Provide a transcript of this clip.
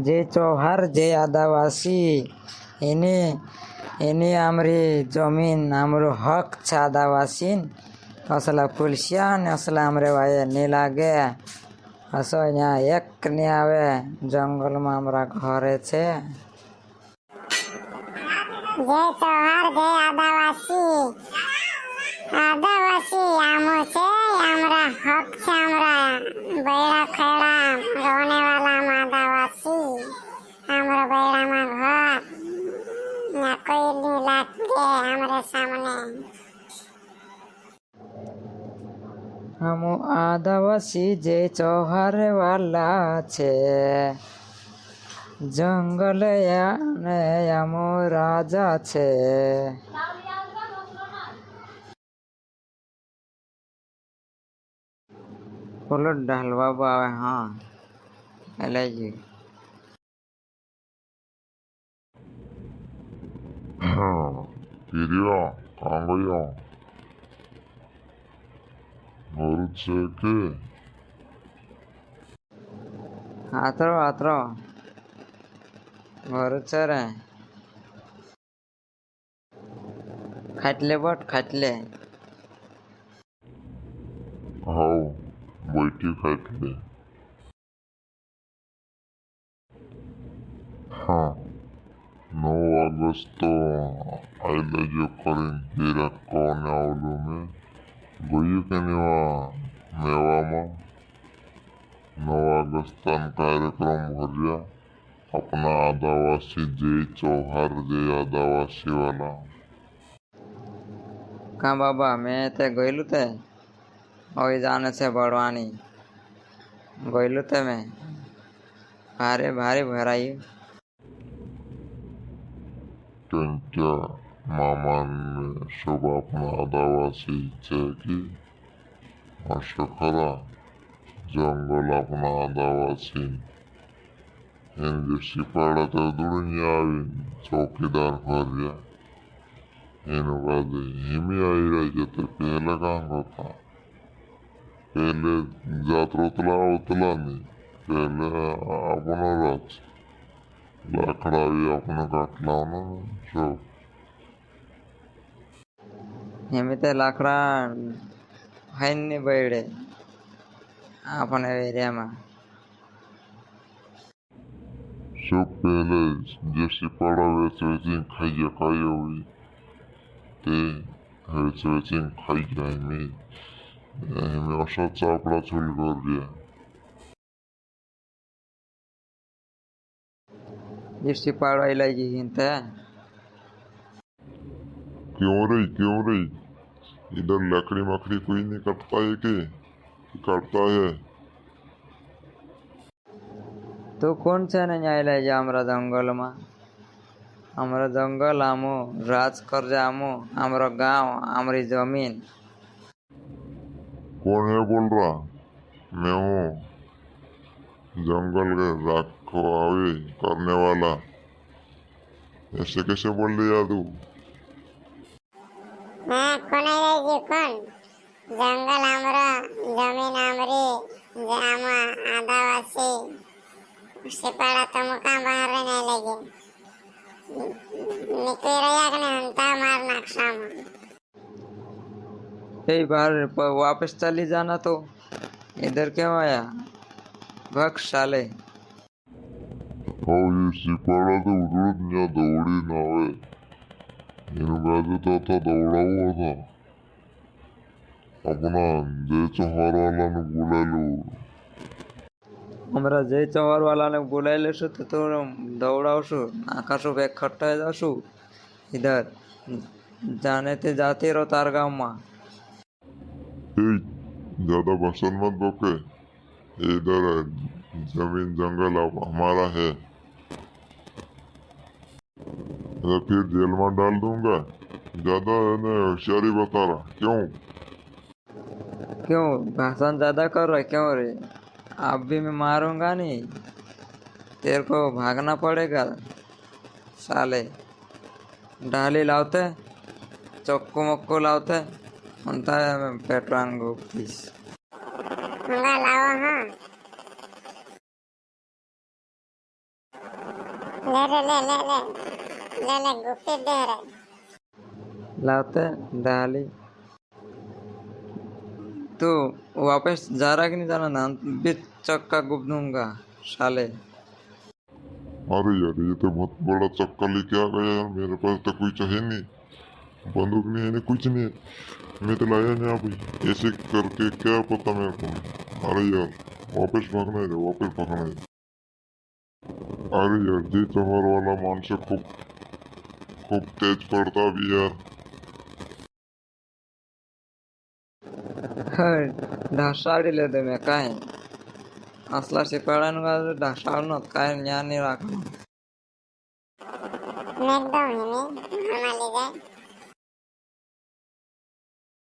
যে চৌহার যে আদাবাসী এনে এনে আমরি জমিন আমরো হক છે આદિવાસી અસલા પુલસિયા ને અસલા અમરે વાય ની લાગે અસો અહીંયા એક ની આવે જંગલમાં અમારા ઘરે છે જે ચૌહાર જે આદિવાસી આમો છે हमरा हक છે हमरा बैरा खैड़ा रहने वाला आदिवासी हमरा बैरा में घर ना कोई नहीं लागे हमरे सामने हम आदिवासी जे चौहार वाला છે જંગલ ને અમો રાજા છે બોલો ઢાલવા આવે હા એલાજી Quería cambio. Moruche que આતરો આતરો ભરું છે રે ખાટલે બટ ખાટલે हाउ बैठी खाटले हाँ 9 अगस्त आइले जो करें तेरा कौन आवलू में गई के निवा मेवा में 9 अगस्त कार्यक्रम भरिया अपना आदिवासी जय चौहार जय आदिवासी वाला કા બાબા મેં તે ગયેલું તે હવે જાણે છે ભરવાની ગયેલું તે મેં ભારે ભારે ભરાયું त्यांच्या मामाने सब अपना आदिवासी છે કે असं खरा जंगल अपना आदिवासी एनजे सिपाड़ा तो दुनिया आवी चौकीदार भरिया एनु बादे हिमी आई रही जते पहले काम होता पहले जात्रा उतला नहीं पहले अपना राज लाकड़ा भी अपने काटला ना सब એમ તે લાકડા હાઈને બળે આપણે એરિયામાં सब पहले जैसे पड़ा वैसे वैसे खाइए हुई ते वैसे वैसे खाई जाए हमें असा चापड़ा छुल कर दिया जिससे पाड़वाई लगी हिंता क्यों रही इधर लकड़ी मकड़ी कोई नहीं कटता है कि कटता है तो कौन છે ને ન્યાય લઈ જા અમારા જંગલમાં અમારો જંગલ આમો રાજ કરજે આમો અમારો ગાંવ અમારી જમીન कौन है बोल रहा मैं हूँ जंगल के रखवाली करने वाला ऐसे कैसे बोल दिया तू मैं कोने रही कौन जंगल हमरा जमीन हमरी जे आमा आदिवासी सिपाड़ा तो मुका बाहर नहीं लगे निकल रहा कि नहीं हंता मार नक्शा में एक बार वापस चली जाना तो इधर क्यों आया भग साले और ये सिपाड़ा तो उधर यहाँ दौड़ी ना हुए इन बाजू तो दौड़ा हुआ था अपना जय चौहार वाला ने बुला लो हमारा जय चौहार वाला ने बुलाई लेशु तो दौड़ावशु आकाशु बैग खट्टा जाशु इधर जाने ते जाते रहो तार गाँव में ज्यादा भाषण मत बके इधर जमीन जंगल अब हमारा है तो फिर जेल में डाल दूंगा ज्यादा होशियारी बता रहा क्यों भाषण ज्यादा कर रहा है क्यों रे अब भी मैं मारूंगा नहीं तेरे को भागना पड़ेगा साले डाली लाते चक्कू मक्कू लाते उनता पेटवांगो प्लीज लाओ हाँ ले रे ले ले ले ले ले गुप्पी दे रे लाते डाली तू वापस जा रहा कि नहीं जाना ना बीच चक्का गुप दूंगा साले। अरे यार ये तो बहुत बड़ा चक्का लेके आ गया यार, मेरे पास तो कुछ है नहीं, बंदूक नहीं है नहीं कुछ नहीं है, मैं तो लाया नहीं अभी, ऐसे करके क्या पता मेरे को। अरे यार वापस भागना है, वापस भागना है। अरे यार जी चोहर वाला माणूस खूप खूप तेज पडता भी यार। ढासाडिले तुम्ही काय असला शिकवाड्यांना ढासाळणं काय ज्ञान नाही राखणं। मैं एकदम ही नहीं नॉर्मली जाए